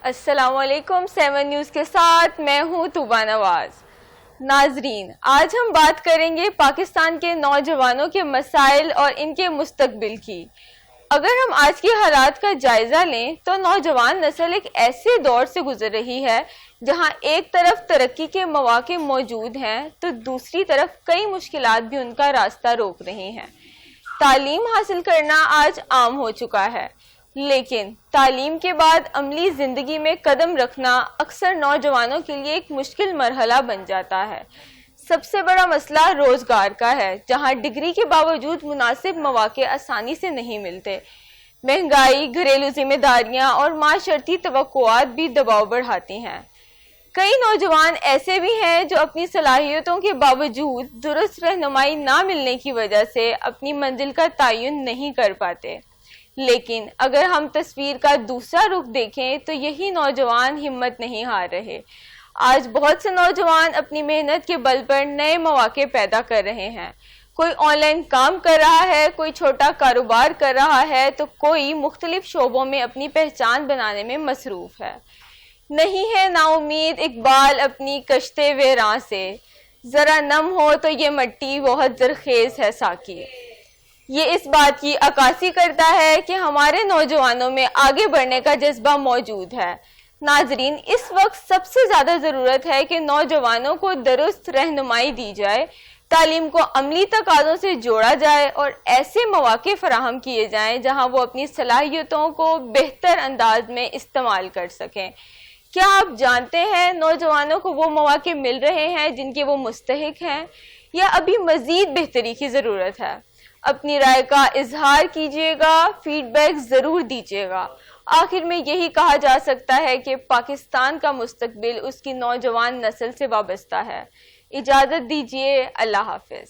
السلام علیکم 7 نیوز کے ساتھ میں ہوں طوبہ نواز۔ ناظرین، آج ہم بات کریں گے پاکستان کے نوجوانوں کے مسائل اور ان کے مستقبل کی۔ اگر ہم آج کے حالات کا جائزہ لیں تو نوجوان نسل ایک ایسے دور سے گزر رہی ہے جہاں ایک طرف ترقی کے مواقع موجود ہیں تو دوسری طرف کئی مشکلات بھی ان کا راستہ روک رہی ہیں۔ تعلیم حاصل کرنا آج عام ہو چکا ہے، لیکن تعلیم کے بعد عملی زندگی میں قدم رکھنا اکثر نوجوانوں کے لیے ایک مشکل مرحلہ بن جاتا ہے۔ سب سے بڑا مسئلہ روزگار کا ہے، جہاں ڈگری کے باوجود مناسب مواقع آسانی سے نہیں ملتے۔ مہنگائی، گھریلو ذمہ داریاں اور معاشرتی توقعات بھی دباؤ بڑھاتی ہیں۔ کئی نوجوان ایسے بھی ہیں جو اپنی صلاحیتوں کے باوجود درست رہنمائی نہ ملنے کی وجہ سے اپنی منزل کا تعین نہیں کر پاتے۔ لیکن اگر ہم تصویر کا دوسرا رخ دیکھیں تو یہی نوجوان ہمت نہیں ہار رہے۔ آج بہت سے نوجوان اپنی محنت کے بل پر نئے مواقع پیدا کر رہے ہیں۔ کوئی آن لائن کام کر رہا ہے، کوئی چھوٹا کاروبار کر رہا ہے تو کوئی مختلف شعبوں میں اپنی پہچان بنانے میں مصروف ہے۔ نہیں ہے نا امید اقبال اپنی کشتے ویراں سے، ذرا نم ہو تو یہ مٹی بہت زرخیز ہے ساقی۔ یہ اس بات کی عکاسی کرتا ہے کہ ہمارے نوجوانوں میں آگے بڑھنے کا جذبہ موجود ہے۔ ناظرین، اس وقت سب سے زیادہ ضرورت ہے کہ نوجوانوں کو درست رہنمائی دی جائے، تعلیم کو عملی تقاضوں سے جوڑا جائے اور ایسے مواقع فراہم کیے جائیں جہاں وہ اپنی صلاحیتوں کو بہتر انداز میں استعمال کر سکیں۔ کیا آپ جانتے ہیں نوجوانوں کو وہ مواقع مل رہے ہیں جن کے وہ مستحق ہیں، یا ابھی مزید بہتری کی ضرورت ہے؟ اپنی رائے کا اظہار کیجیے گا، فیڈ بیک ضرور دیجیے گا۔ آخر میں یہی کہا جا سکتا ہے کہ پاکستان کا مستقبل اس کی نوجوان نسل سے وابستہ ہے۔ اجازت دیجیے، اللہ حافظ۔